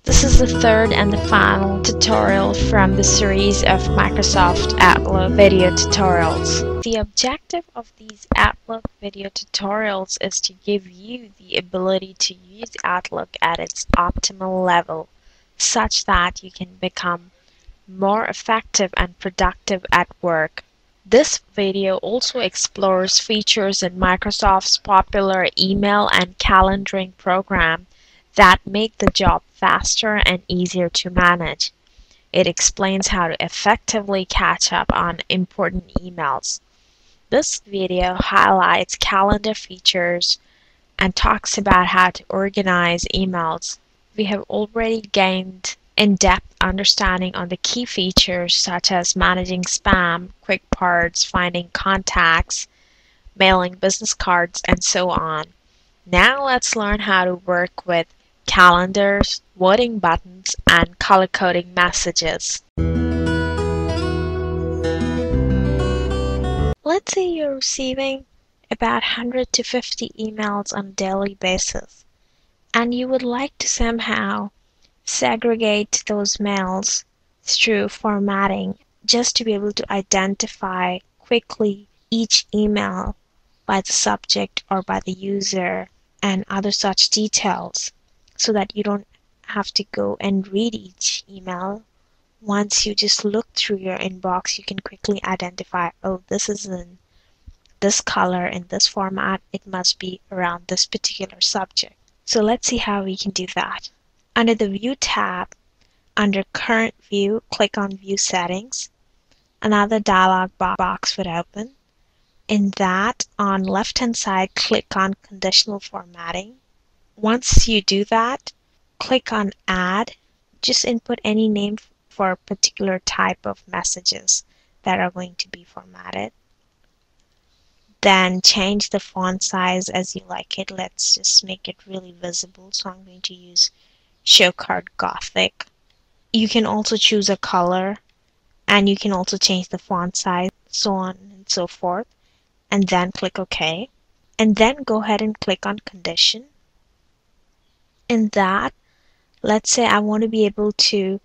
This is the third and the final tutorial from the series of Microsoft Outlook video tutorials. The objective of these Outlook video tutorials is to give you the ability to use Outlook at its optimal level, such that you can become more effective and productive at work. This video also explores features in Microsoft's popular email and calendaring program that make the job faster and easier to manage. It explains how to effectively catch up on important emails. This video highlights calendar features and talks about how to organize emails. We have already gained in-depth understanding on the key features such as managing spam, quick parts, finding contacts, mailing business cards, and so on. Now let's learn how to work with calendars, voting buttons, and color-coding messages. Let's say you're receiving about 100 to 50 emails on a daily basis, and you would like to somehow segregate those mails through formatting just to be able to identify quickly each email by the subject or by the user and other such details, so that you don't have to go and read each email. Once you just look through your inbox, you can quickly identify, oh, this is in this color, in this format, it must be around this particular subject. So let's see how we can do that. Under the View tab, under Current View, click on View Settings. Another dialog box would open. In that, on left-hand side, click on Conditional Formatting. Once you do that, click on Add. Just input any name for a particular type of messages that are going to be formatted. Then change the font size as you like it. Let's just make it really visible. So I'm going to use Showcard Gothic. You can also choose a color, and you can also change the font size, so on and so forth. And then click OK. And then go ahead and click on Condition. In that, let's say I want to be able to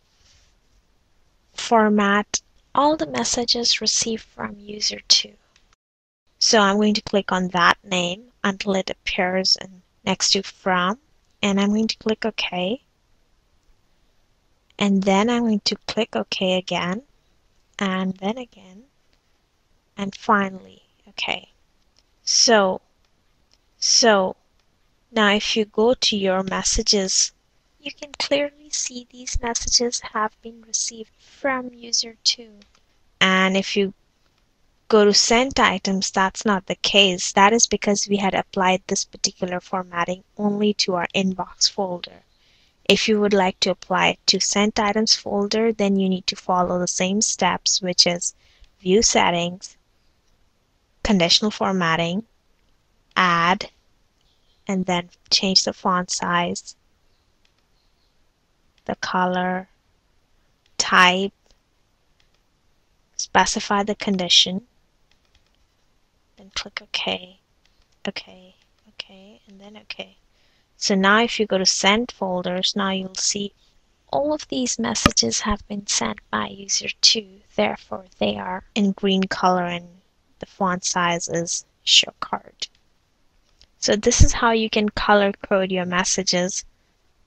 format all the messages received from user 2. So I'm going to click on that name until it appears next to From, and I'm going to click OK. And then I'm going to click OK again, and then again, and finally OK. So now if you go to your messages, you can clearly see these messages have been received from user 2. And if you go to Sent Items, that's not the case. That is because we had applied this particular formatting only to our inbox folder. If you would like to apply it to Sent Items folder, then you need to follow the same steps, which is View Settings, Conditional Formatting, Add, and then change the font size, the color, type, specify the condition, then click OK, OK, OK, and then OK. So now if you go to Sent Folders, now you'll see all of these messages have been sent by user 2. Therefore, they are in green color and the font size is Showcard. So this is how you can color code your messages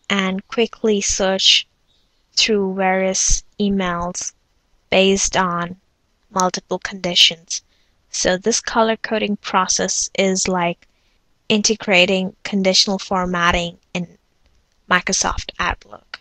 and quickly search through various emails based on multiple conditions. So this color coding process is like integrating conditional formatting in Microsoft Outlook.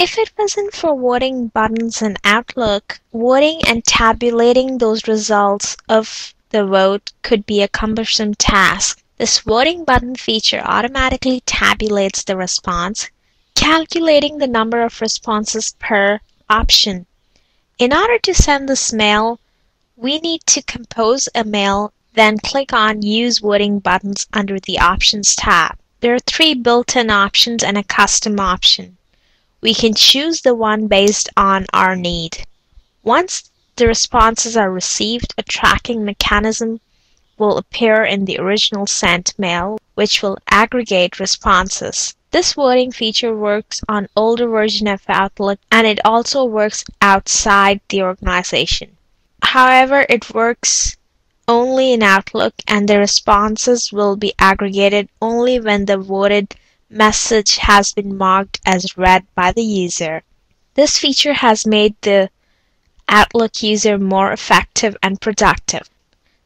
If it wasn't for voting buttons in Outlook, voting and tabulating those results of the vote could be a cumbersome task. This voting button feature automatically tabulates the response, calculating the number of responses per option. In order to send this mail, we need to compose a mail, then click on Use Voting Buttons under the Options tab. There are 3 built-in options and a custom option. We can choose the one based on our need. Once the responses are received, a tracking mechanism will appear in the original sent mail which will aggregate responses. This voting feature works on older version of Outlook, and it also works outside the organization. However, it works only in Outlook, and the responses will be aggregated only when the voted message has been marked as read by the user. This feature has made the Outlook user more effective and productive.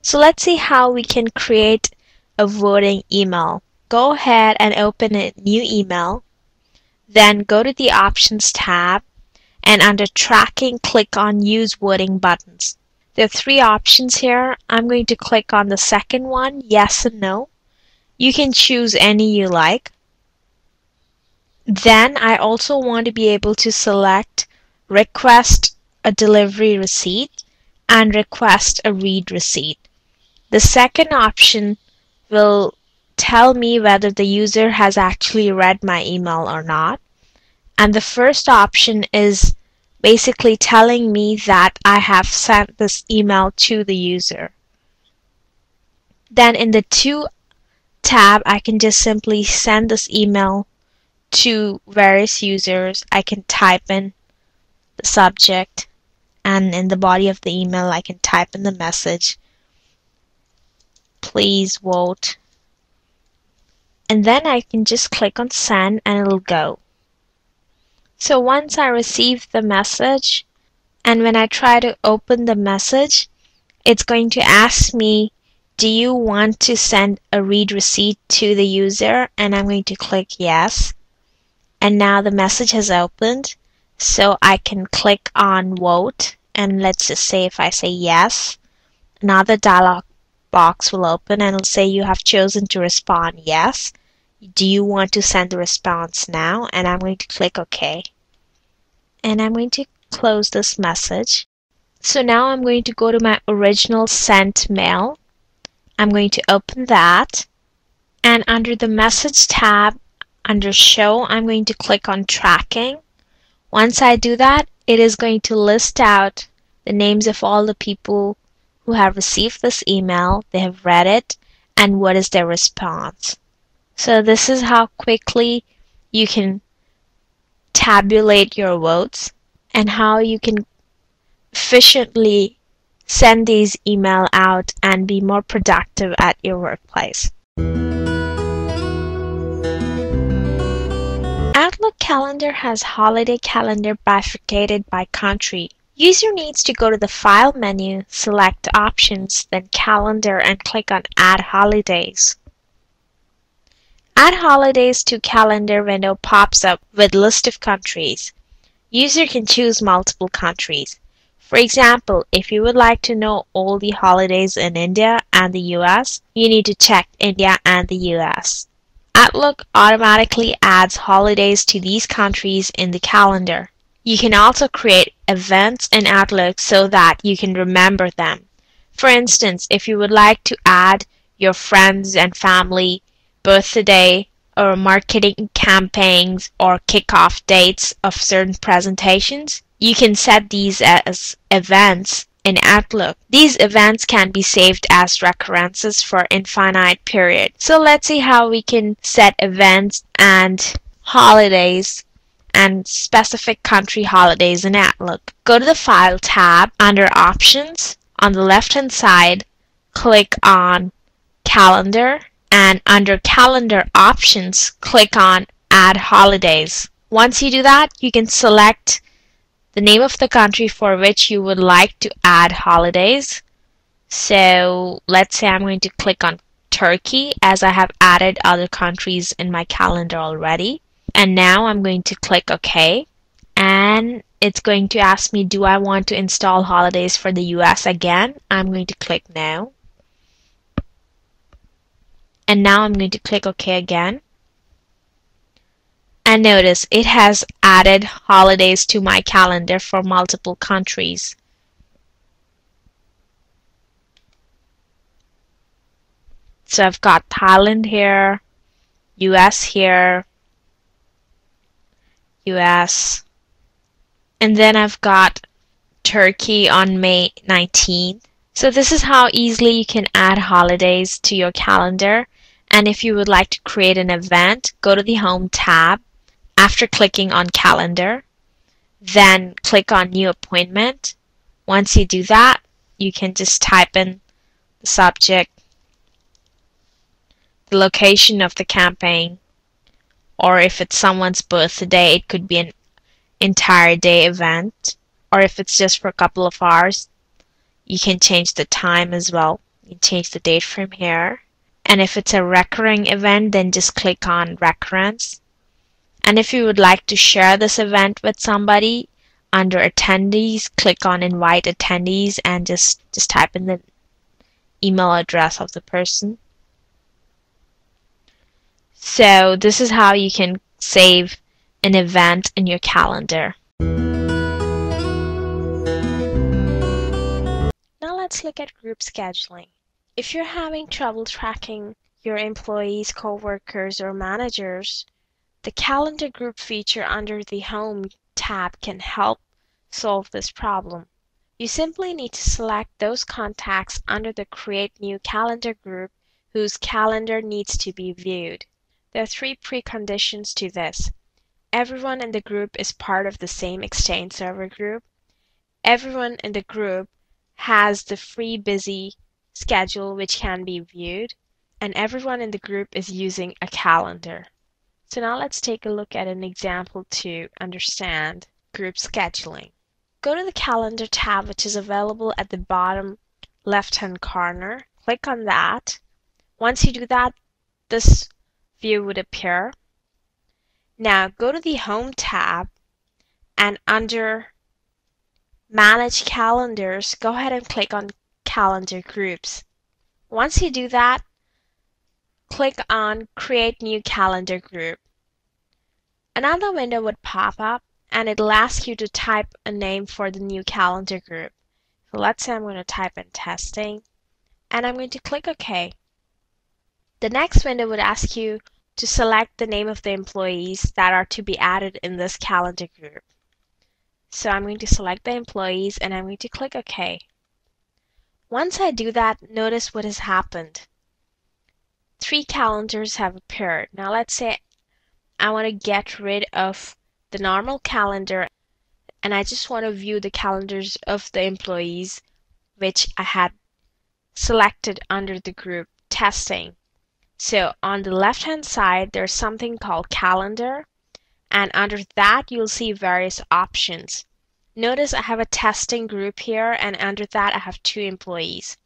So let's see how we can create a voting email. Go ahead and open a new email. Then go to the Options tab, and under Tracking, click on Use Voting buttons. There are three options here. I'm going to click on the second one, yes and no. You can choose any you like. Then I also want to be able to select Request a delivery receipt and Request a read receipt. The second option will tell me whether the user has actually read my email or not. And the first option is basically telling me that I have sent this email to the user. Then in the To tab, I can just simply send this email to various users. I can type in the subject, and in the body of the email I can type in the message, please vote, and then I can just click on send and it'll go. So once I receive the message, and when I try to open the message, it's going to ask me, do you want to send a read receipt to the user? And I'm going to click yes. And now the message has opened, so I can click on vote, and let's just say if I say yes, another dialog box will open and it'll say you have chosen to respond yes. Do you want to send the response now? And I'm going to click OK. And I'm going to close this message. So now I'm going to go to my original sent mail. I'm going to open that, and under the message tab, under show, I'm going to click on tracking. Once I do that, it is going to list out the names of all the people who have received this email, they have read it, and what is their response. So this is how quickly you can tabulate your votes and how you can efficiently send these emails out and be more productive at your workplace. Outlook Calendar has holiday calendar bifurcated by country. User needs to go to the File menu, select Options, then Calendar, and click on Add Holidays. Add Holidays to Calendar window pops up with list of countries. User can choose multiple countries. For example, if you would like to know all the holidays in India and the US, you need to check India and the US. Outlook automatically adds holidays to these countries in the calendar. You can also create events in Outlook so that you can remember them. For instance, if you would like to add your friends and family birthday or marketing campaigns or kickoff dates of certain presentations, you can set these as events in Outlook. These events can be saved as recurrences for infinite period. So let's see how we can set events and holidays and specific country holidays in Outlook. Go to the File tab under Options. On the left hand side, click on Calendar, and under Calendar Options, click on Add Holidays. Once you do that, you can select the name of the country for which you would like to add holidays. So let's say I'm going to click on Turkey, as I have added other countries in my calendar already. And now I'm going to click OK, and it's going to ask me, do I want to install holidays for the US again? I'm going to click no. And now I'm going to click OK again. And notice it has added holidays to my calendar for multiple countries. So I've got Thailand here, US here, US, and then I've got Turkey on May 19th. So this is how easily you can add holidays to your calendar And if you would like to create an event, go to the Home tab after clicking on Calendar. Then click on New Appointment. Once you do that, you can just type in the subject, the location of the campaign, or if it's someone's birthday, it could be an entire day event, or if it's just for a couple of hours, you can change the time as well. You can change the date from here. And if it's a recurring event, then just click on Recurrence. And if you would like to share this event with somebody, under Attendees, click on Invite Attendees and just type in the email address of the person. So this is how you can save an event in your calendar. Now let's look at group scheduling. If you're having trouble tracking your employees, co-workers, or managers, the Calendar Group feature under the Home tab can help solve this problem. You simply need to select those contacts under the Create New Calendar Group whose calendar needs to be viewed. There are 3 preconditions to this. Everyone in the group is part of the same Exchange server group. Everyone in the group has the free busy schedule which can be viewed, and everyone in the group is using a calendar. So now let's take a look at an example to understand group scheduling. Go to the Calendar tab, which is available at the bottom left-hand corner. Click on that. Once you do that, this view would appear. Now go to the Home tab and under Manage Calendars, go ahead and click on Calendar Groups. Once you do that, click on Create New Calendar Group. Another window would pop up and it'll ask you to type a name for the new calendar group. So let's say I'm going to type in Testing and I'm going to click OK. The next window would ask you to select the name of the employees that are to be added in this calendar group. So I'm going to select the employees and I'm going to click OK. Once I do that, notice what has happened. 3 calendars have appeared. Now let's say I want to get rid of the normal calendar and I just want to view the calendars of the employees which I had selected under the group Testing. So on the left hand side there's something called Calendar, and under that you'll see various options. Notice I have a testing group here, and under that I have 2 employees.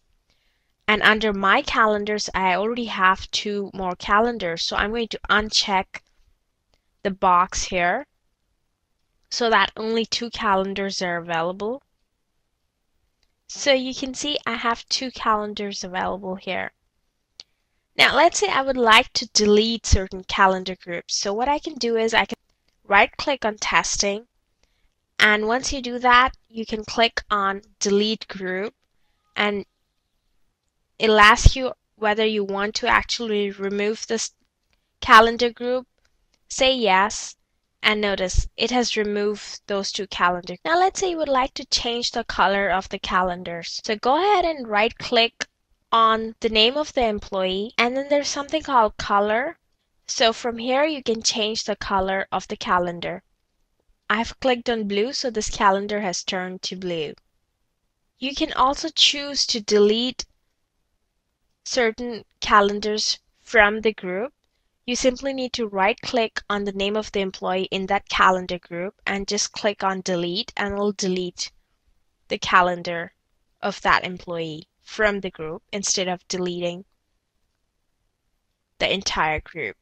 And under my calendars I already have 2 more calendars, so I'm going to uncheck the box here so that only 2 calendars are available. So you can see I have 2 calendars available here. Now let's say I would like to delete certain calendar groups. So what I can do is I can right click on Testing, and once you do that you can click on Delete Group and it'll ask you whether you want to actually remove this calendar group. Say yes, and notice it has removed those 2 calendars. Now let's say you would like to change the color of the calendars. So go ahead and right click on the name of the employee, and then there's something called Color. So from here you can change the color of the calendar. I've clicked on blue, so this calendar has turned to blue. You can also choose to delete certain calendars from the group. You simply need to right click on the name of the employee in that calendar group and just click on Delete, and it'll delete the calendar of that employee from the group instead of deleting the entire group.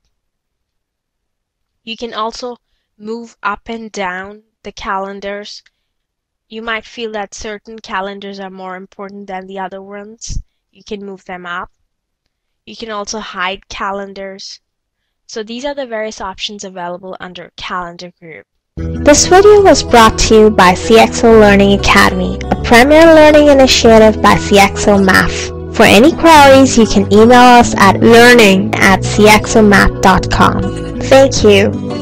You can also move up and down the calendars. You might feel that certain calendars are more important than the other ones. You can move them up. You can also hide calendars. So these are the various options available under Calendar Group. This video was brought to you by CXO Learning Academy, a premier learning initiative by CXO Math. For any queries, you can email us at learning@cxomap.com. Thank you.